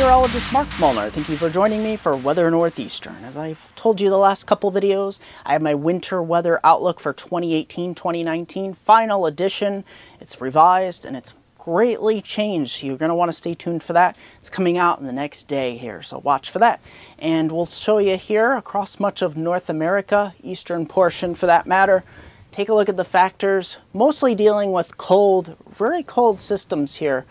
meteorologist Mark Molnar. Thank you for joining me for Weather Northeastern. As I've told you the last couple videos, I have my winter weather outlook for 2018-2019 final edition. It's revised and it's greatly changed, so you're going to want to stay tuned for that. It's coming out in the next day here, so watch for that. And we'll show you here across much of North America, eastern portion for that matter. Take a look at the factors, mostly dealing with cold, very cold systems here.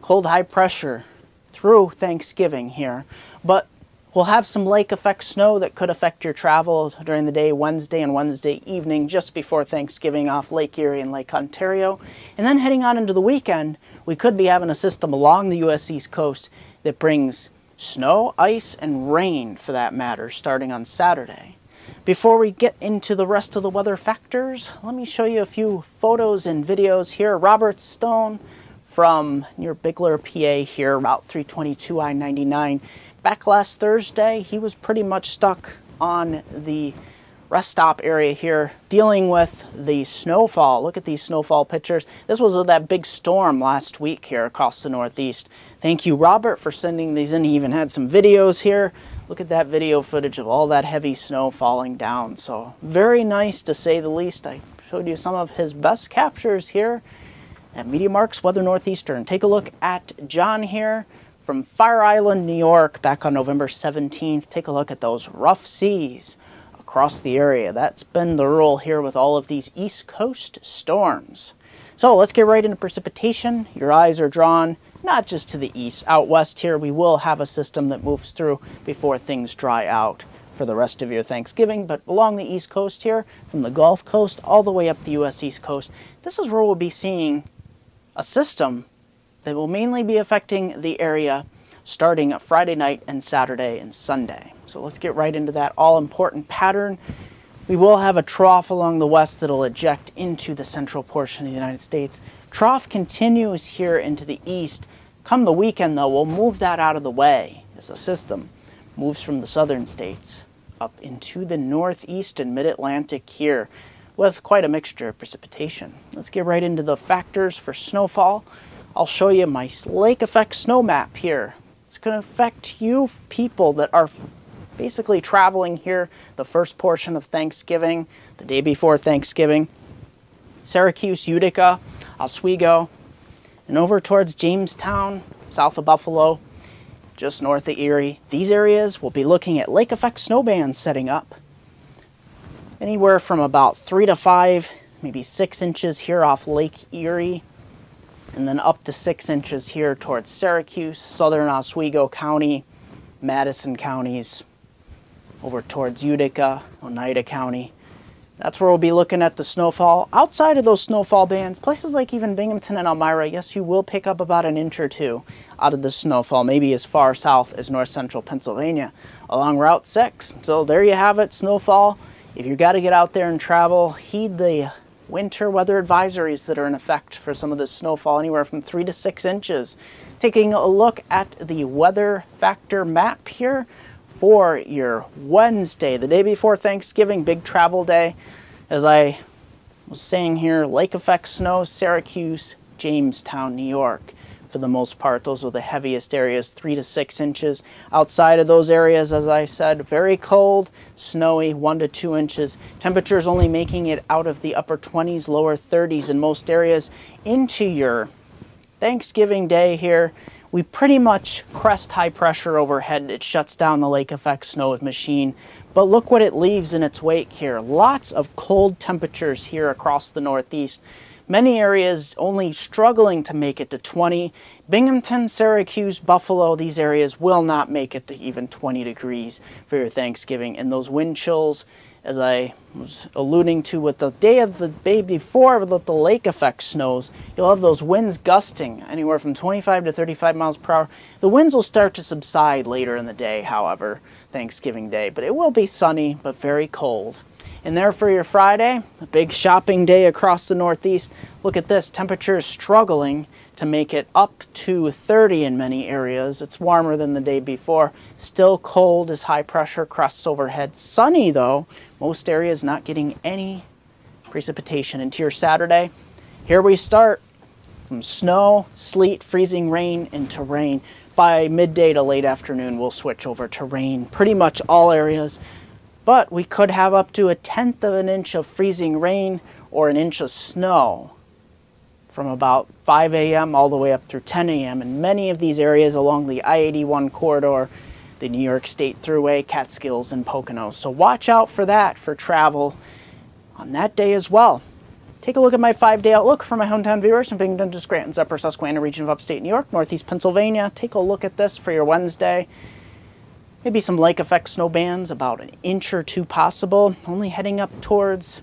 Cold high pressure through Thanksgiving here, but we'll have some lake effect snow that could affect your travel during the day, Wednesday and Wednesday evening, just before Thanksgiving off Lake Erie and Lake Ontario. And then heading on into the weekend, we could be having a system along the U.S. East Coast that brings snow, ice, and rain for that matter, starting on Saturday. Before we get into the rest of the weather factors, let me show you a few photos and videos here. Robert Stone from near Bigler, PA here, Route 322 I-99. Back last Thursday, he was pretty much stuck on the rest stop area here dealing with the snowfall. Look at these snowfall pictures. This was that big storm last week here across the Northeast. Thank you, Robert, for sending these in. He even had some videos here. Look at that video footage of all that heavy snow falling down. So very nice to say the least. I showed you some of his best captures here at MeteoMark's Weather Northeastern. Take a look at John here from Fire Island, New York, back on November 17th. Take a look at those rough seas across the area. That's been the rule here with all of these East Coast storms. So let's get right into precipitation. Your eyes are drawn not just to the east. Out west here, we will have a system that moves through before things dry out for the rest of your Thanksgiving, but along the East Coast here, from the Gulf Coast all the way up the U.S. East Coast, this is where we'll be seeing a system that will mainly be affecting the area starting Friday night and Saturday and Sunday. So let's get right into that all-important pattern. We will have a trough along the west that will eject into the central portion of the United States. Trough continues here into the east. Come the weekend, though, we'll move that out of the way as the system moves from the southern states up into the northeast and mid-Atlantic here, with quite a mixture of precipitation. Let's get right into the factors for snowfall. I'll show you my lake effect snow map here. It's going to affect you people that are basically traveling here the first portion of Thanksgiving, the day before Thanksgiving. Syracuse, Utica, Oswego, and over towards Jamestown, south of Buffalo, just north of Erie. These areas will be looking at lake effect snow bands setting up. Anywhere from about 3 to 5, maybe 6 inches here off Lake Erie, and then up to 6 inches here towards Syracuse, southern Oswego County, Madison counties, over towards Utica, Oneida County. That's where we'll be looking at the snowfall. Outside of those snowfall bands, places like even Binghamton and Elmira, yes, you will pick up about an inch or two out of the snowfall, maybe as far south as north central Pennsylvania along Route 6. So there you have it, snowfall. If you've got to get out there and travel, heed the winter weather advisories that are in effect for some of this snowfall, anywhere from 3 to 6 inches. Taking a look at the weather factor map here for your Wednesday, the day before Thanksgiving, big travel day. As I was saying here, lake effect snow, Syracuse, Jamestown, New York. For the most part, those are the heaviest areas, 3 to 6 inches. Outside of those areas, as I said, very cold, snowy, 1 to 2 inches. Temperatures only making it out of the upper 20s, lower 30s in most areas into your Thanksgiving day here. We pretty much crest high pressure overhead. It shuts down the lake effect snow machine. But look what it leaves in its wake here. Lots of cold temperatures here across the Northeast. Many areas only struggling to make it to 20. Binghamton, Syracuse, Buffalo, these areas will not make it to even 20 degrees for your Thanksgiving. And those wind chills, as I was alluding to with the day of the day before with the lake effect snows, you'll have those winds gusting anywhere from 25 to 35 miles per hour. The winds will start to subside later in the day, however, Thanksgiving Day. But it will be sunny, but very cold. And there for your Friday, a big shopping day across the Northeast. Look at this, temperatures struggling to make it up to 30 in many areas. It's warmer than the day before. Still cold as high pressure crests overhead. Sunny though, most areas not getting any precipitation. Into your Saturday, here we start from snow, sleet, freezing rain into rain. by midday to late afternoon, we'll switch over to rain. Pretty much all areas, but we could have up to 1/10 of an inch of freezing rain or an inch of snow from about 5 a.m. all the way up through 10 a.m. in many of these areas along the I-81 corridor, the New York State Thruway, Catskills, and Poconos. So watch out for that for travel on that day as well. Take a look at my 5-day outlook for my hometown viewers in Binghamton to Scranton's Upper Susquehanna region of upstate New York, Northeast Pennsylvania. Take a look at this for your Wednesday. Maybe some lake effect snow bands, about an inch or two possible, only heading up towards,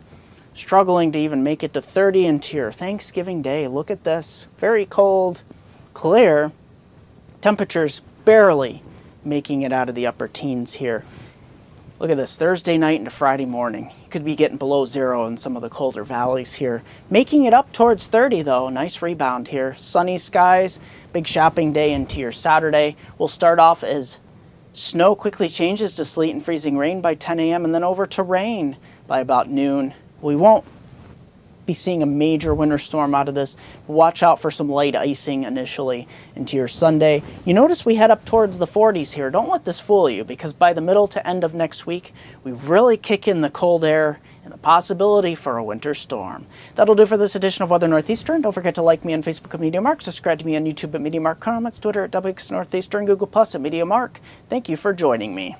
struggling to even make it to 30 into your Thanksgiving Day. Look at this, very cold, clear, temperatures barely making it out of the upper teens here. Look at this, Thursday night into Friday morning. You could be getting below 0 in some of the colder valleys here. Making it up towards 30 though, nice rebound here. Sunny skies, big shopping day into your Saturday. We'll start off as snow quickly changes to sleet and freezing rain by 10 a.m. and then over to rain by about noon. We won't be seeing a major winter storm out of this. Watch out for some light icing initially into your Sunday. You notice we head up towards the 40s here. Don't let this fool you, because by the middle to end of next week, we really kick in the cold air and the possibility for a winter storm. That'll do for this edition of Weather Northeastern. Don't forget to like me on Facebook at MeteoMark, subscribe to me on YouTube at MeteoMark, comments, Twitter at WX Northeastern, Google Plus at MeteoMark. Thank you for joining me.